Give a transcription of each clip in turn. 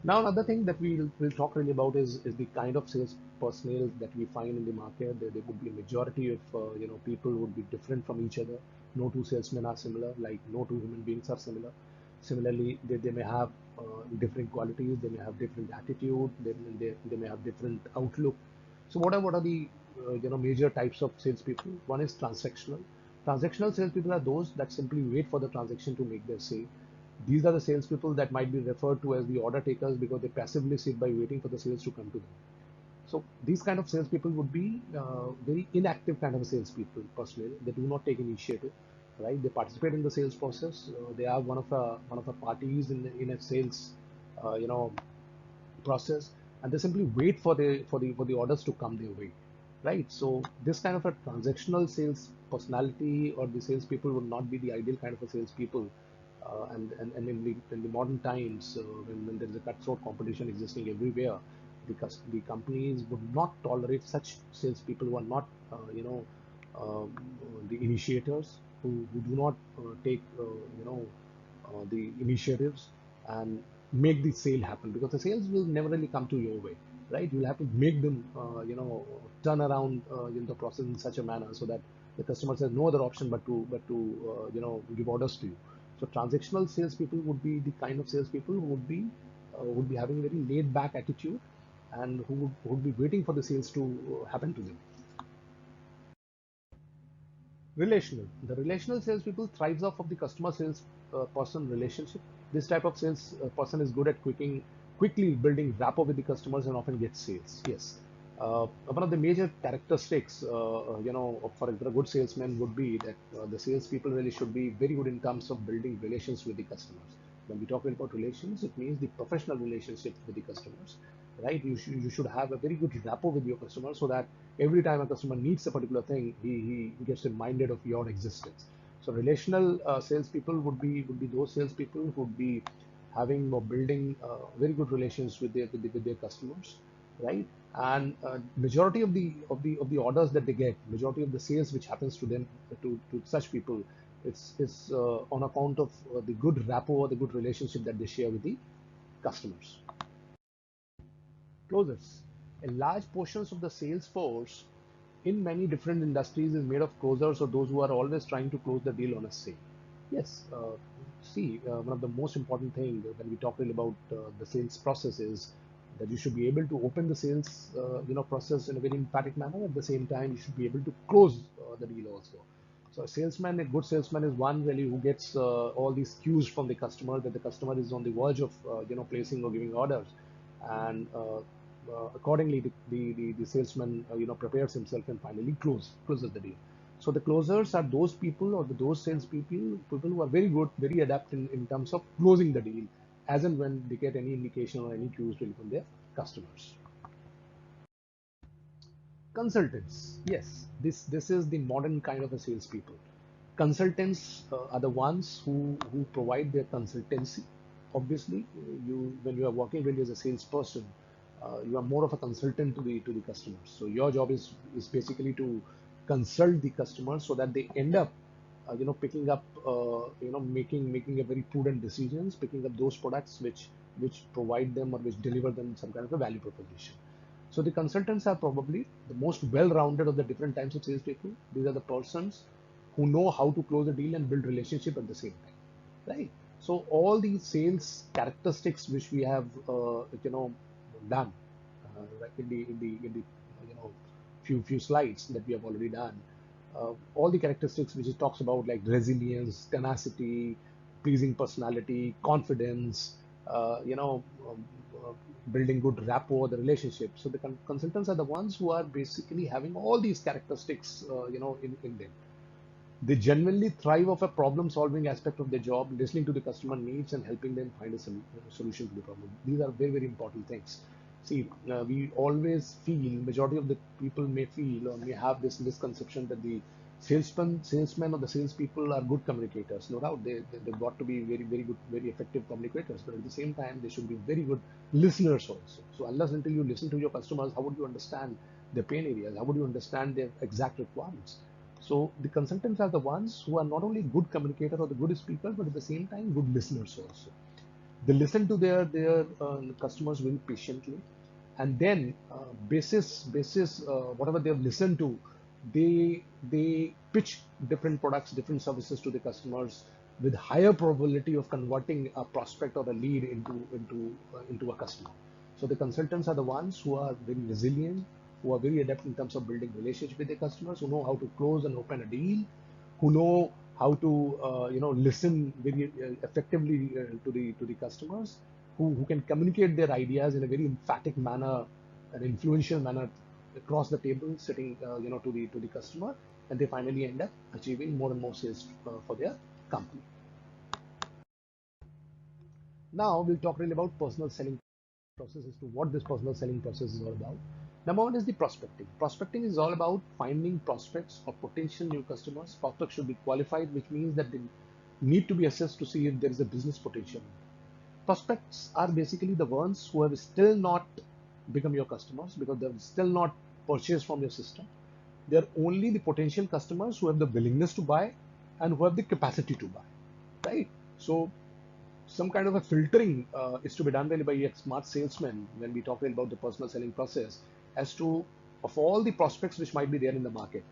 Now, another thing that we'll talk really about is the kind of sales personnel that we find in the market. There would be a majority of people would be different from each other. No two salesmen are similar, like no two human beings are similar. Similarly, they may have different qualities. They may have different attitude. They may have different outlook. So what are the major types of salespeople? One is transactional. Transactional salespeople are those that simply wait for the transaction to make their sale. These are the salespeople that might be referred to as the order takers because they passively sit by waiting for the sales to come to them. So these kind of salespeople would be very inactive kind of salespeople. Personally, they do not take initiative, right? They participate in the sales process. They are one of the parties in a sales, uh, you know, process, and they simply wait for the orders to come their way, right? So this kind of a transactional sales personality or the salespeople would not be the ideal kind of a salespeople. And in the modern times, when there is a cutthroat competition existing everywhere, the companies would not tolerate such salespeople who are not, the initiators, who do not take, the initiatives and make the sale happen, because the sales will never really come to your way, right? You'll have to make them, turn around in the process in such a manner so that the customer has no other option but to give orders to you. So transactional salespeople would be the kind of salespeople who would be having a very laid back attitude, and who would be waiting for the sales to happen to them. Relational. The relational salespeople thrives off of the customer sales person relationship. This type of sales person is good at quickly building rapport with the customers and often gets sales. Yes. One of the major characteristics, for a good salesman would be that the salespeople really should be very good in terms of building relations with the customers. When we talk about relations, it means the professional relationship with the customers, right? You should have a very good rapport with your customer so that every time a customer needs a particular thing, he gets reminded of your existence. So relational salespeople would be those salespeople who would be having or building very good relations with their customers, right? And majority of the orders that they get, majority of the sales which happens to them, to such people, it's on account of the good rapport, the good relationship that they share with the customers. Closers. A large portions of the sales force in many different industries is made of closers, or those who are always trying to close the deal on a sale. Yes, see, one of the most important thing when we talk really about the sales process is that you should be able to open the sales, process in a very emphatic manner. At the same time, you should be able to close the deal also. So a good salesman is one really who gets all these cues from the customer that the customer is on the verge of, placing or giving orders, and accordingly the salesman prepares himself and finally closes the deal. So the closers are those people, or those people who are very good, very adept in terms of closing the deal as and when they get any indication or any cues really from their customers. Consultants, yes, this is the modern kind of a salespeople. Consultants are the ones who provide their consultancy. Obviously, when you are working really as a salesperson, you are more of a consultant to the customers. So your job is basically to consult the customers so that they end up, picking up, making a very prudent decisions, picking up those products which provide them or which deliver them some kind of a value proposition. So the consultants are probably the most well-rounded of the different types of salespeople. These are the persons who know how to close a deal and build relationship at the same time, right? So all these sales characteristics which we have, done, right, in the few slides that we have already done, all the characteristics which it talks about, like resilience, tenacity, pleasing personality, confidence, building good rapport, the relationship. So the consultants are the ones who are basically having all these characteristics, in them. They genuinely thrive of a problem solving aspect of their job, listening to the customer needs and helping them find a solution to the problem. These are very, very important things. See, we always feel, majority of the people may feel or may have this misconception that the salesmen or the salespeople are good communicators. No doubt, they've got to be very, very good, very effective communicators, but at the same time, they should be very good listeners also. So unless until you listen to your customers, how would you understand their pain areas? How would you understand their exact requirements? So the consultants are the ones who are not only good communicator or the good speaker, but at the same time good listeners also. They listen to their customers very patiently, and then basis whatever they've listened to, they pitch different products, different services to the customers with higher probability of converting a prospect or a lead into a customer. So the consultants are the ones who are very resilient, who are very adept in terms of building relationship with their customers, who know how to close and open a deal, who know how to listen very effectively to the customers, who can communicate their ideas in a very emphatic manner, an influential manner across the table, sitting to the customer, and they finally end up achieving more and more sales for their company. Now we'll talk really about personal selling process as to what this personal selling process is all about. Number one is the prospecting. Prospecting is all about finding prospects or potential new customers. Prospects should be qualified, which means that they need to be assessed to see if there is a business potential. Prospects are basically the ones who have still not become your customers because they have still not purchased from your system. They're only the potential customers who have the willingness to buy and who have the capacity to buy, right? So some kind of a filtering is to be done really by a smart salesman when we talk about the personal selling process as to, of all the prospects which might be there in the market,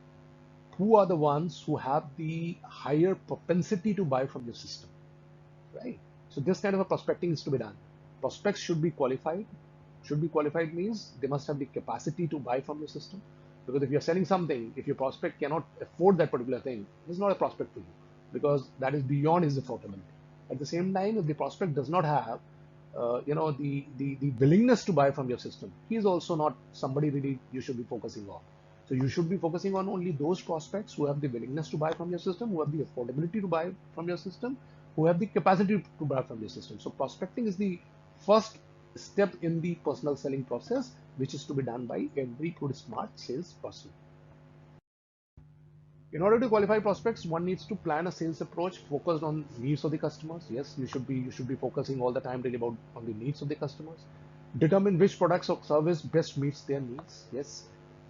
who are the ones who have the higher propensity to buy from your system, right? So this kind of a prospecting is to be done. Prospects should be qualified. Should be qualified means they must have the capacity to buy from your system. Because if you're selling something, if your prospect cannot afford that particular thing, it's not a prospect for you because that is beyond his affordability. At the same time, if the prospect does not have the willingness to buy from your system, he is also not somebody really you should be focusing on. So you should be focusing on only those prospects who have the willingness to buy from your system, who have the affordability to buy from your system, who have the capacity to buy from your system. So prospecting is the first step in the personal selling process, which is to be done by every good smart sales person. In order to qualify prospects, one needs to plan a sales approach focused on needs of the customers. Yes, you should be focusing all the time really about on the needs of the customers. Determine which products or service best meets their needs. Yes,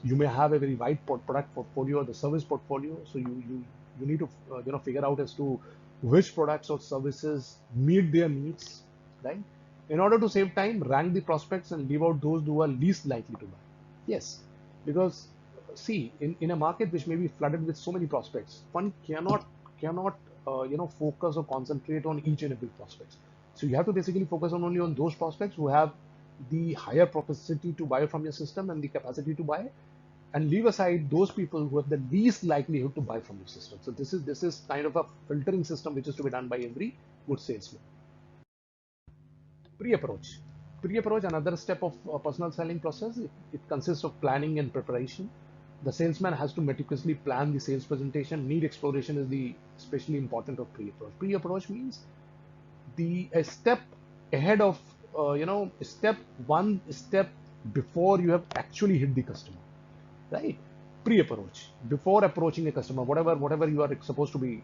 you may have a very wide product portfolio or the service portfolio, so you need to figure out as to which products or services meet their needs, right? In order to save time, rank the prospects and leave out those who are least likely to buy. Yes, because see, in a market which may be flooded with so many prospects, one cannot focus or concentrate on each and every prospects. So you have to basically focus on only on those prospects who have the higher propensity to buy from your system and the capacity to buy, and leave aside those people who have the least likelihood to buy from your system. So this is kind of a filtering system which is to be done by every good salesman. Pre-approach. Pre-approach, another step of personal selling process. It consists of planning and preparation. The salesman has to meticulously plan the sales presentation. Need exploration is the especially important of pre-approach. Pre-approach means a step ahead of, step one step before you have actually hit the customer, right? Pre-approach, before approaching a customer, whatever you are supposed to be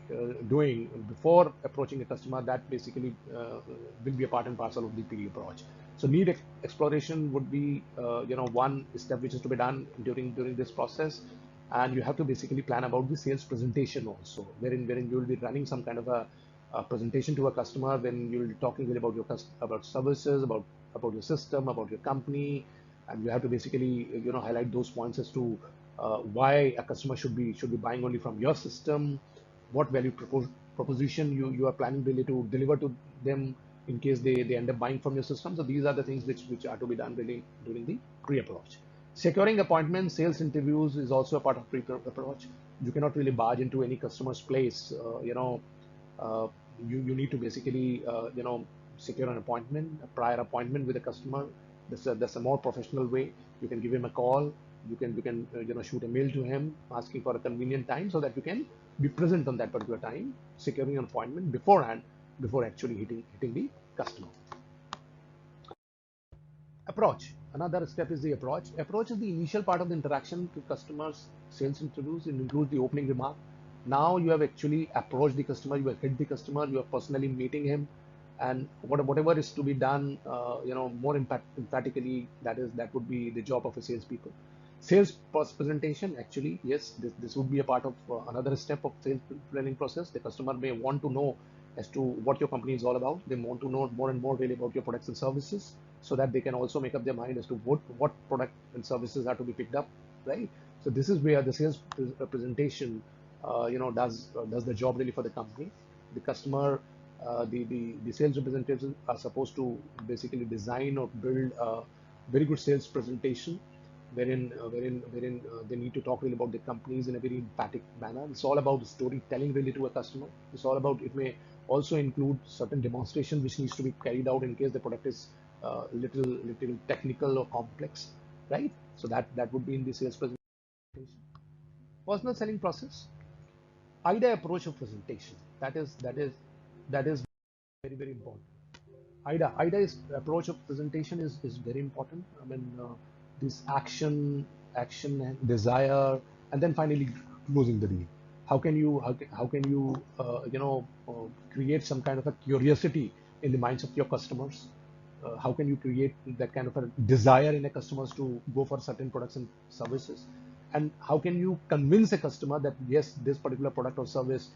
doing before approaching a customer, that basically will be a part and parcel of the pre-approach. So need exploration would be one step which is to be done during this process, and you have to basically plan about the sales presentation also, wherein you will be running some kind of a presentation to a customer when you're talking really about about services, about your system, about your company, and you have to basically highlight those points as to why a customer should be buying only from your system, what value proposition you are planning really to deliver to them in case they end up buying from your system. So these are the things which are to be done really during the pre-approach. Securing appointments, sales interviews is also a part of pre-approach. You cannot really barge into any customer's place. You need to basically secure an appointment, a prior appointment with a customer. That's a more professional way. You can give him a call. You can shoot a mail to him asking for a convenient time so that you can be present on that particular time, securing an appointment beforehand before actually hitting the customer. Approach. Another step is the approach. Approach is the initial part of the interaction to customers. Sales interviews. It includes the opening remark. Now you have actually approached the customer. You have hit the customer. You are personally meeting him, and whatever is to be done, more emphatically, that would be the job of a salespeople. Sales presentation, actually, yes, this would be a part of another step of sales planning process. The customer may want to know as to what your company is all about. They want to know more and more really about your products and services, so that they can also make up their mind as to what product and services are to be picked up, right? So this is where the sales representation, does the job really for the company. The customer, the sales representatives are supposed to basically design or build a very good sales presentation, wherein they need to talk really about the companies in a very emphatic manner. It's all about storytelling really to a customer. It's all about, it may also include certain demonstration which needs to be carried out in case the product is little technical or complex, right? So that would be in the sales presentation. Personal selling process, IDA approach of presentation. That is very very important. IDA's approach of presentation is very important. I mean, this action and desire, and then finally closing the deal. How can you create some kind of a curiosity in the minds of your customers? How can you create that kind of a desire in a customers to go for certain products and services? And how can you convince a customer that yes, this particular product or service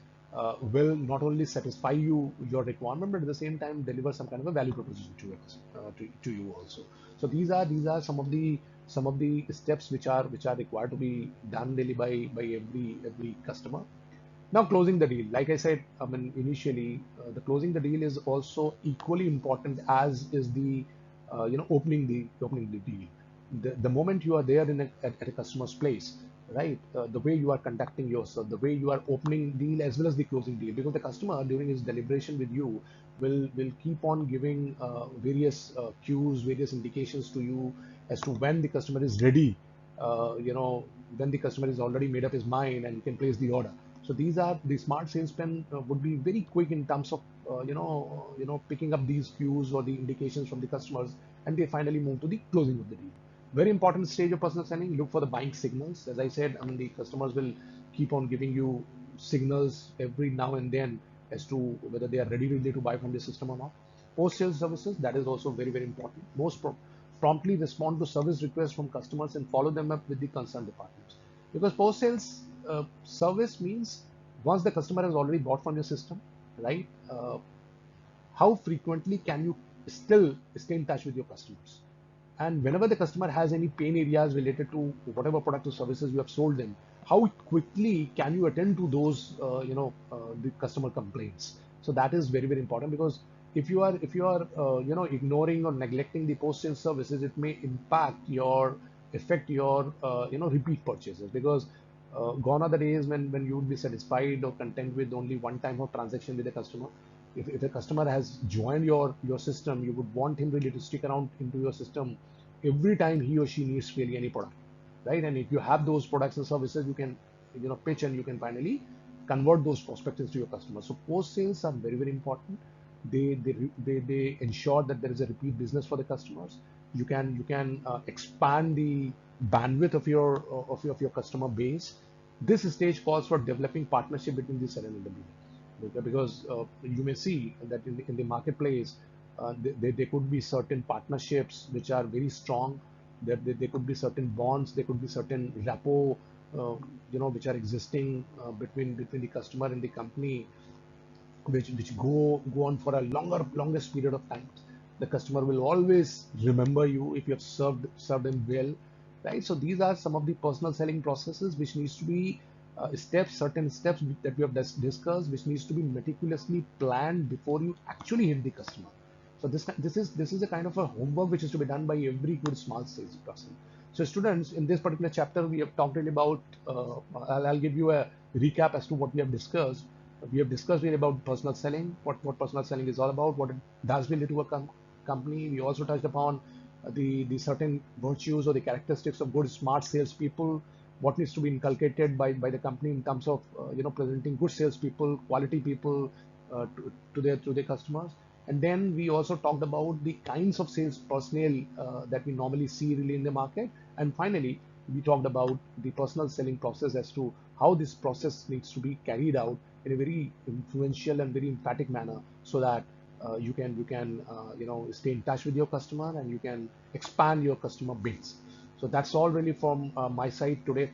will not only satisfy your requirement, but at the same time deliver some kind of a value proposition to to you also. So these are some of the steps which are required to be done daily by every customer. Now closing the deal, like I said, I mean initially, the closing the deal is also equally important as is the opening the deal. The moment you are there at a customer's place, right? The way you are conducting yourself, the way you are opening deal as well as the closing deal, because the customer during his deliberation with you will keep on giving various cues, various indications to you as to when the customer is ready, when the customer is already made up his mind and can place the order. So these are the smart salesmen would be very quick in terms of picking up these cues or the indications from the customers, and they finally move to the closing of the deal. Very important stage of personal selling. Look for the buying signals. As I said, I mean the customers will keep on giving you signals every now and then as to whether they are ready really to buy from the system or not. Post sales services, that is also very very important. Promptly respond to service requests from customers and follow them up with the concerned departments. Because post sales service means once the customer has already bought from your system, right? How frequently can you still stay in touch with your customers? And whenever the customer has any pain areas related to whatever product or services you have sold them, how quickly can you attend to those, the customer complaints? So that is very, very important, because if you are ignoring or neglecting the post sales services, it may affect your repeat purchases, because gone are the days when you would be satisfied or content with only one time of transaction with a customer. If a customer has joined your system, you would want him really to stick around into your system every time he or she needs really any product, right? And if you have those products and services, you can pitch, and you can finally convert those prospects into your customers. So post sales are very very important. They ensure that there is a repeat business for the customers. You can expand the bandwidth of your customer base. This stage calls for developing partnership between the seller and the buyer, because you may see that in the marketplace, there could be certain partnerships which are very strong. There could be certain bonds, there could be certain rapport, which are existing between the customer and the company, which go on for a longest period of time. The customer will always remember you if you have served them well, right? So these are some of the personal selling processes which needs to be certain steps that we have discussed, which needs to be meticulously planned before you actually hit the customer. So this is a kind of a homework which is to be done by every good smart sales person. So students, in this particular chapter, we have talked really about, I'll give you a recap as to what we have discussed. We have discussed really about personal selling, what personal selling is all about, what it does really to a company. We also touched upon the certain virtues or the characteristics of good smart salespeople, what needs to be inculcated by the company in terms of presenting good salespeople, quality people to their customers. And then we also talked about the kinds of sales personnel that we normally see really in the market. And finally, we talked about the personal selling process as to how this process needs to be carried out in a very influential and very emphatic manner, so that you can stay in touch with your customer and you can expand your customer base. So that's all really from my side today.